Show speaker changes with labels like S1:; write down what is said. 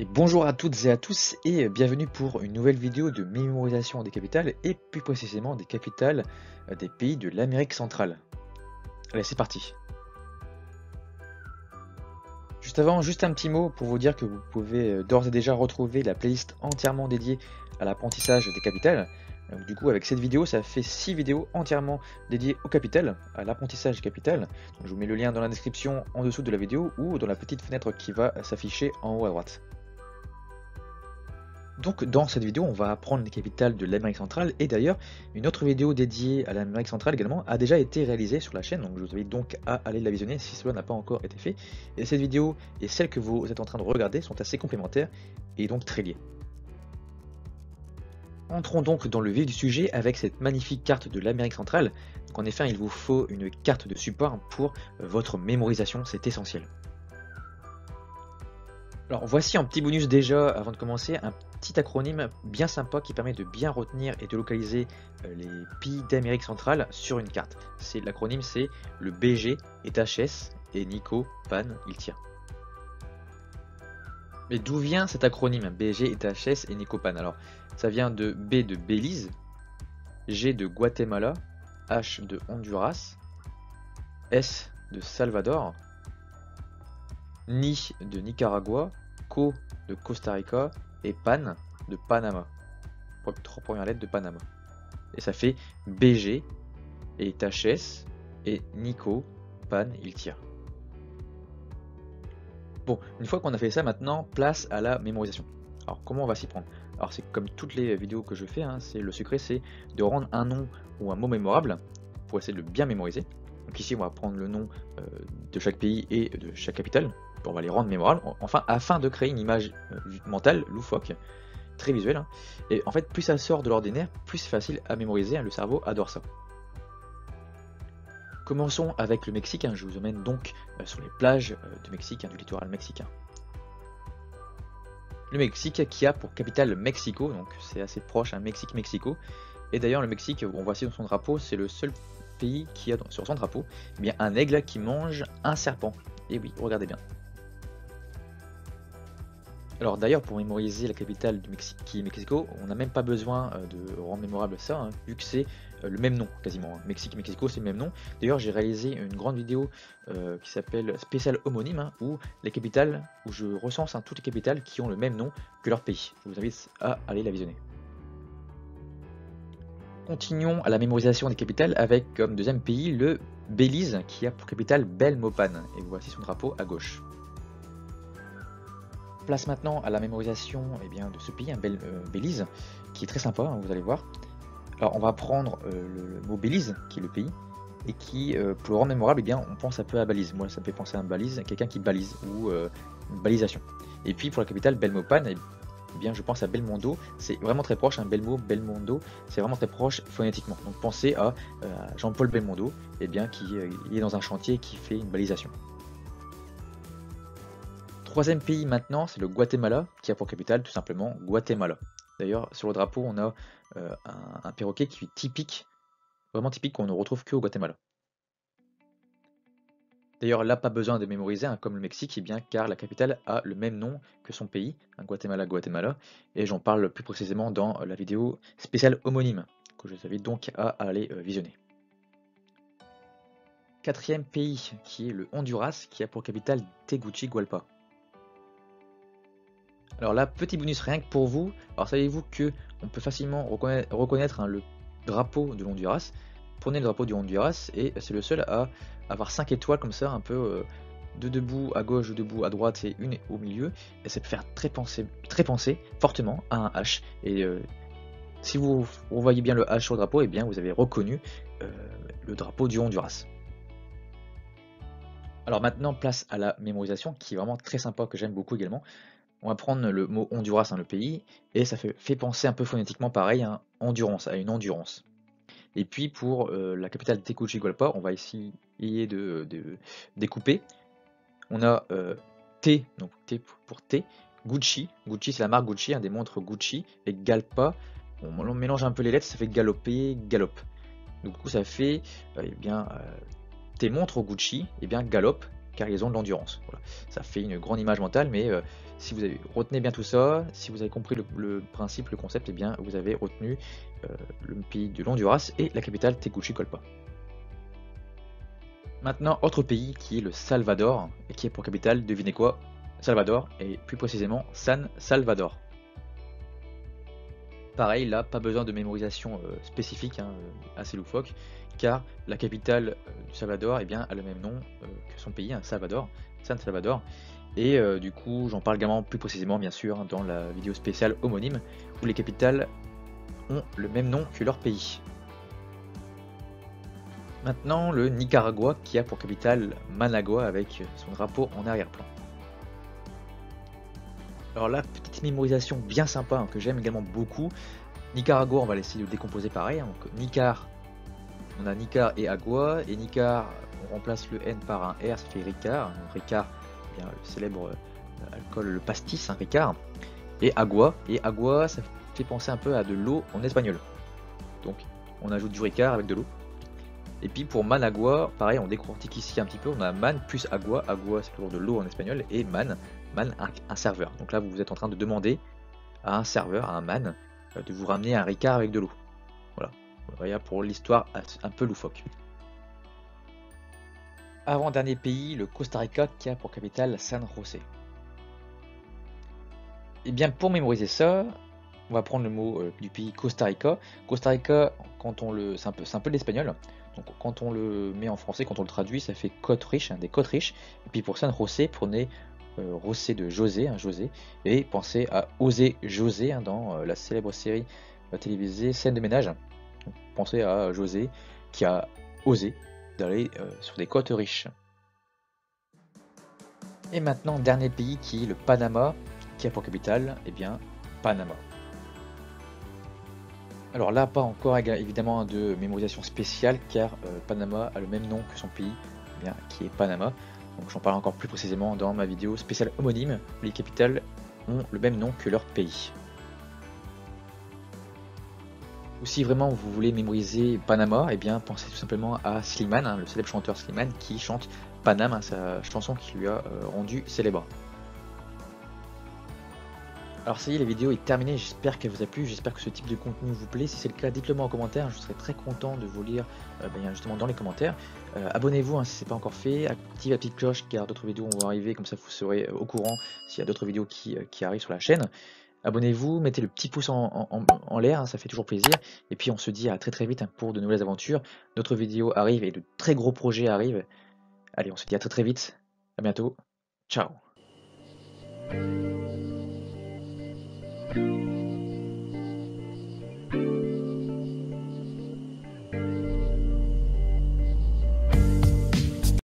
S1: Et bonjour à toutes et à tous et bienvenue pour une nouvelle vidéo de mémorisation des capitales et plus précisément des capitales des pays de l'Amérique centrale. Allez, c'est parti. Juste avant, juste un petit mot pour vous dire que vous pouvez d'ores et déjà retrouver la playlist entièrement dédiée à l'apprentissage des capitales. Donc, du coup, avec cette vidéo, ça fait 6 vidéos entièrement dédiées aux capitales, à l'apprentissage capital. Donc, je vous mets le lien dans la description en dessous de la vidéo ou dans la petite fenêtre qui va s'afficher en haut à droite. Donc dans cette vidéo, on va apprendre les capitales de l'Amérique centrale et d'ailleurs une autre vidéo dédiée à l'Amérique centrale également a déjà été réalisée sur la chaîne, donc je vous invite donc à aller la visionner si cela n'a pas encore été fait. Et cette vidéo et celle que vous êtes en train de regarder sont assez complémentaires et donc très liées. Entrons donc dans le vif du sujet avec cette magnifique carte de l'Amérique centrale. Donc en effet, il vous faut une carte de support pour votre mémorisation, c'est essentiel. Alors voici un petit bonus déjà avant de commencer, un petit acronyme bien sympa qui permet de bien retenir et de localiser les pays d'Amérique centrale sur une carte. L'acronyme c'est le BG est HS et Nico, Pan, il tient. Mais d'où vient cet acronyme BG est HS et Nico, Pan? Alors ça vient de B de Belize, G de Guatemala, H de Honduras, S de Salvador, Ni de Nicaragua, Co de Costa Rica et Pan de Panama. Trois premières lettres de Panama. Et ça fait BG et HS et Nico, Pan, il tire. Bon, une fois qu'on a fait ça, maintenant, place à la mémorisation. Alors, comment on va s'y prendre? Alors, c'est comme toutes les vidéos que je fais, hein, le secret, c'est de rendre un nom ou un mot mémorable pour essayer de le bien mémoriser. Donc ici, on va prendre le nom de chaque pays et de chaque capitale. On va les rendre mémorables, enfin, afin de créer une image mentale, loufoque, très visuelle. Hein. Et en fait, plus ça sort de l'ordinaire, plus c'est facile à mémoriser. Hein, le cerveau adore ça. Commençons avec le Mexique. Hein, je vous emmène donc sur les plages du Mexique, hein, du littoral mexicain. Le Mexique qui a pour capitale Mexico, donc c'est assez proche, hein, Mexique-Mexico. Et d'ailleurs, le Mexique, on voit ici dans son drapeau, c'est le seul pays qui a sur son drapeau eh bien, un aigle qui mange un serpent. Et oui, regardez bien. Alors d'ailleurs, pour mémoriser la capitale du Mexique, qui est Mexico, on n'a même pas besoin de rendre mémorable ça, hein, vu que c'est le même nom quasiment. Hein. Mexique, c'est le même nom. D'ailleurs, j'ai réalisé une grande vidéo qui s'appelle Spécial homonyme, hein, où je recense toutes les capitales qui ont le même nom que leur pays. Je vous invite à aller la visionner. Continuons à la mémorisation des capitales avec comme deuxième pays le Belize, qui a pour capitale Belmopan. Et voici son drapeau à gauche. Place maintenant à la mémorisation de ce pays, Belize, qui est très sympa, hein, vous allez voir. Alors on va prendre le mot Belize, qui est le pays, et qui, pour le rendre mémorable, on pense un peu à balise. Moi ça me fait penser à un balise, quelqu'un qui balise, ou une balisation. Et puis pour la capitale, Belmopan, je pense à Belmondo, c'est vraiment très proche, Belmondo, c'est vraiment très proche phonétiquement. Donc pensez à Jean-Paul Belmondo, qui est dans un chantier qui fait une balisation. Troisième pays maintenant, c'est le Guatemala, qui a pour capitale tout simplement Guatemala. D'ailleurs, sur le drapeau, on a un perroquet qui est typique, vraiment typique, qu'on ne retrouve que au Guatemala. D'ailleurs, là, pas besoin de mémoriser, hein, comme le Mexique, car la capitale a le même nom que son pays, Guatemala, et j'en parle plus précisément dans la vidéo spéciale homonyme, que je vous invite donc à aller visionner. Quatrième pays, qui est le Honduras, qui a pour capitale Tegucigalpa. Alors là, petit bonus rien que pour vous. Alors savez-vous que on peut facilement reconnaître le drapeau de l'Honduras. Prenez le drapeau du Honduras et c'est le seul à avoir 5 étoiles comme ça, un peu deux debout à gauche, deux debout à droite et une au milieu. Et ça peut faire très penser fortement à un H. Et si vous voyez bien le H sur le drapeau, vous avez reconnu le drapeau du Honduras. Alors maintenant, place à la mémorisation qui est vraiment très sympa, que j'aime beaucoup également. On va prendre le mot Honduras, le pays, et ça fait penser un peu phonétiquement pareil à une endurance. Et puis pour la capitale Tegucigalpa, on va essayer de découper. On a T, donc T pour T, Gucci c'est la marque Gucci, des montres Gucci, et Galpa, on mélange un peu les lettres, ça fait galoper, galope. Donc du coup ça fait T montres Gucci, galope, cargaison de l'endurance. Voilà. Ça fait une grande image mentale, mais si vous avez retenez bien tout ça, si vous avez compris le principe, le concept, eh bien vous avez retenu le pays de l'Honduras et la capitale Tegucigalpa. Maintenant, autre pays qui est le Salvador et qui est pour capitale, devinez quoi? Salvador et plus précisément San Salvador. Pareil, là, pas besoin de mémorisation spécifique, hein, assez loufoque, car la capitale du Salvador eh bien, a le même nom que son pays, hein, Salvador, San Salvador. Et du coup, j'en parle également plus précisément, bien sûr, hein, dans la vidéo spéciale homonyme, où les capitales ont le même nom que leur pays. Maintenant, le Nicaragua, qui a pour capitale Managua, avec son drapeau en arrière-plan. Alors là, petite mémorisation bien sympa, hein, que j'aime également beaucoup. Nicaragua, on va essayer de décomposer pareil. Hein. Donc Nicar, on a Nicar et Agua. Et Nicar, on remplace le N par un R, ça fait Ricard. Donc Ricard, eh bien, le célèbre alcool, le pastis, hein, Ricard. Et Agua, ça fait penser un peu à de l'eau en espagnol. Donc on ajoute du Ricard avec de l'eau. Et puis pour Managua, pareil, on décortique ici un petit peu. On a man plus agua. Agua, c'est toujours de l'eau en espagnol. Et man, un serveur. Donc là, vous êtes en train de demander à un serveur, à un man, de vous ramener un Ricard avec de l'eau. Voilà pour l'histoire un peu loufoque. Avant-dernier pays, le Costa Rica, qui a pour capitale San José. Et bien pour mémoriser ça, on va prendre le mot du pays Costa Rica. Costa Rica, c'est un peu l'espagnol. Donc quand on le met en français, quand on le traduit, ça fait côte riche, hein, des côtes riches. Et puis pour San José, prenez José de José, hein, José, et pensez à oser José, hein, dans la célèbre série télévisée Scène de ménage. Donc, pensez à José qui a osé d'aller sur des côtes riches. Et maintenant, dernier pays qui est le Panama, qui a pour capitale, eh bien, Panama. Alors là, pas encore évidemment de mémorisation spéciale, car Panama a le même nom que son pays, eh bien, qui est Panama. Donc j'en parle encore plus précisément dans ma vidéo spéciale homonyme, où les capitales ont le même nom que leur pays. Ou si vraiment vous voulez mémoriser Panama, eh bien pensez tout simplement à Slimane, hein, le célèbre chanteur Slimane, qui chante Panam, hein, sa chanson qui lui a rendu célèbre. Alors ça y est, la vidéo est terminée, j'espère qu'elle vous a plu, j'espère que ce type de contenu vous plaît. Si c'est le cas, dites-le moi en commentaire, je serai très content de vous lire justement dans les commentaires. Abonnez-vous hein, si ce n'est pas encore fait, activez la petite cloche car d'autres vidéos vont arriver, comme ça vous serez au courant s'il y a d'autres vidéos qui arrivent sur la chaîne. Abonnez-vous, mettez le petit pouce en l'air, hein, ça fait toujours plaisir. Et puis on se dit à très très vite hein, pour de nouvelles aventures. D'autres vidéos arrivent et de très gros projets arrivent. Allez, on se dit à très très vite, à bientôt, ciao.